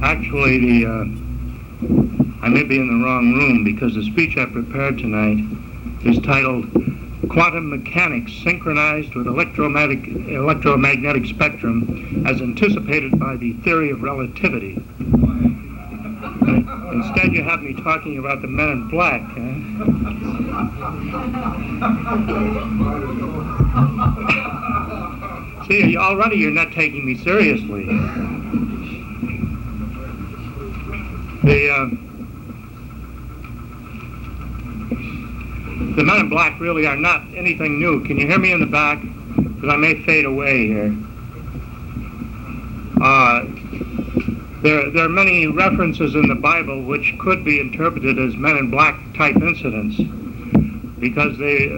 Actually, I may be in the wrong room because the speech I prepared tonight is titled Quantum Mechanics Synchronized with Electromagnetic Spectrum as Anticipated by the Theory of Relativity. Instead, you have me talking about the Men in Black. See, already you're not taking me seriously. The Men in Black really are not anything new. Can you hear me in the back? Because I may fade away here. There are many references in the Bible which could be interpreted as Men in Black type incidents, because they,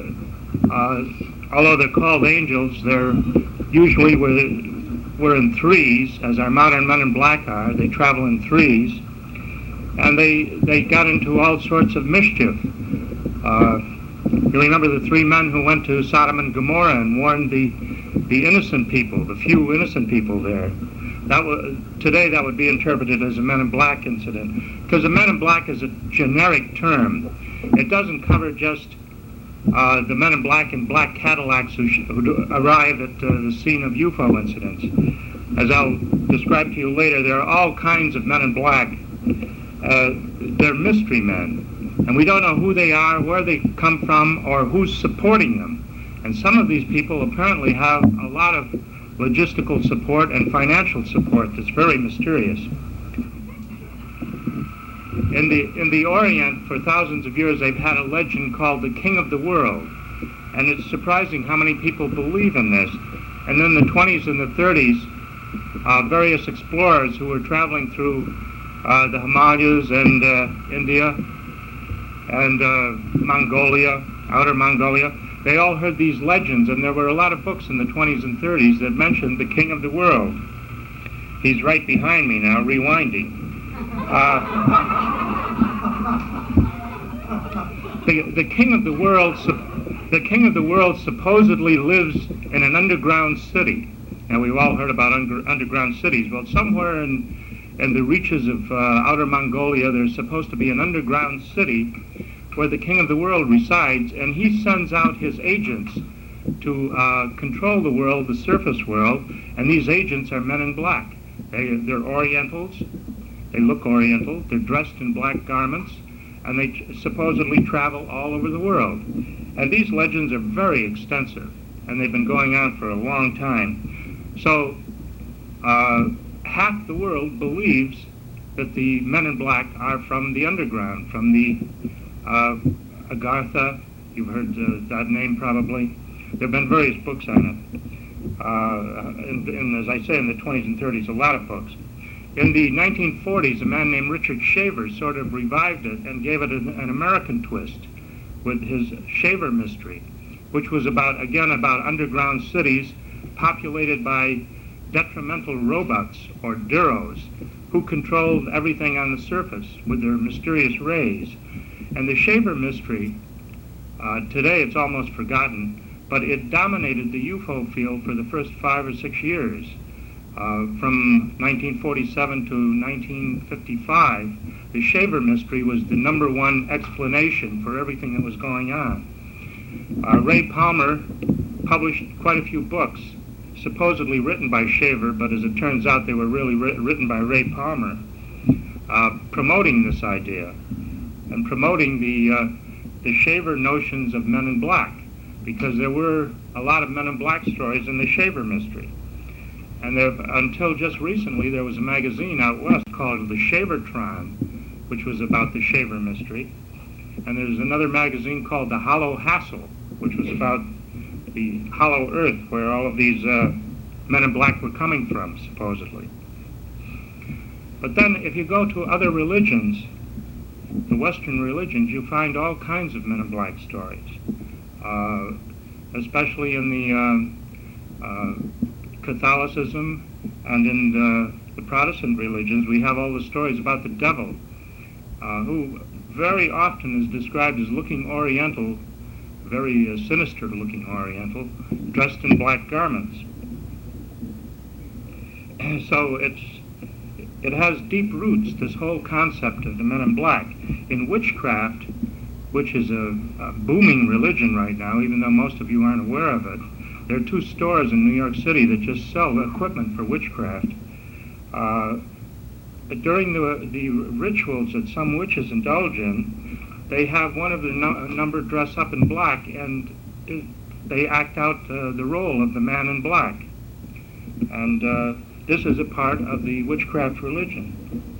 although they're called angels, they're usually were in threes, as our modern Men in Black are. They travel in threes, and they got into all sorts of mischief. You remember the three men who went to Sodom and Gomorrah and warned the innocent people, the few innocent people there. Today that would be interpreted as a Men in Black incident, because the Men in Black is a generic term. It doesn't cover just the Men in Black in black Cadillacs who arrive at the scene of UFO incidents. As I'll describe to you later, there are all kinds of Men in Black. They're mystery men, and we don't know who they are, where they come from, or who's supporting them. And some of these people apparently have a lot of logistical support and financial support that's very mysterious. In the Orient, for thousands of years, they've had a legend called the King of the World, and it's surprising how many people believe in this. And in the 20s and the 30s, various explorers who were traveling through the Himalayas and India and Mongolia, outer Mongolia, they all heard these legends, and there were a lot of books in the 20s and 30s that mentioned the King of the World. He's right behind me now, rewinding. The King of the World supposedly lives in an underground city. Now, we've all heard about underground cities. Well, somewhere in the reaches of outer Mongolia, there's supposed to be an underground city where the King of the World resides, and he sends out his agents to control the world, the surface world, and these agents are Men in Black. They're Orientals, they look Oriental, they're dressed in black garments, and they supposedly travel all over the world. And these legends are very extensive, and they've been going on for a long time. So half the world believes that the Men in Black are from the underground, from the Agartha. You've heard that name probably. There have been various books on it. And as I say, in the 20s and 30s, a lot of books. In the 1940s, a man named Richard Shaver sort of revived it and gave it an American twist with his Shaver Mystery, which was about underground cities populated by detrimental robots, or Duros, who controlled everything on the surface with their mysterious rays. And the Shaver Mystery, today it's almost forgotten, but it dominated the UFO field for the first 5 or 6 years. From 1947 to 1955, the Shaver Mystery was the #1 explanation for everything that was going on. Ray Palmer published quite a few books, supposedly written by Shaver, but as it turns out, they were really written by Ray Palmer, promoting this idea and promoting the Shaver notions of Men in Black, because there were a lot of Men in Black stories in the Shaver Mystery. And until just recently, there was a magazine out west called the Shavertron, which was about the Shaver Mystery. And there's another magazine called the Hollow Hassle, which was about the hollow earth where all of these Men in Black were coming from, supposedly. But then if you go to other religions, the Western religions, you find all kinds of Men in Black stories, especially in the Catholicism and in the Protestant religions. We have all the stories about the devil, who very often is described as looking Oriental, very sinister looking Oriental, dressed in black garments. So It has deep roots, this whole concept of the men in black. In witchcraft, which is a booming religion right now, even though most of you aren't aware of it, there are 2 stores in New York City that just sell equipment for witchcraft. During the rituals that some witches indulge in, they have one of the number dress up in black, and they act out the role of the man in black. And this is a part of the witchcraft religion.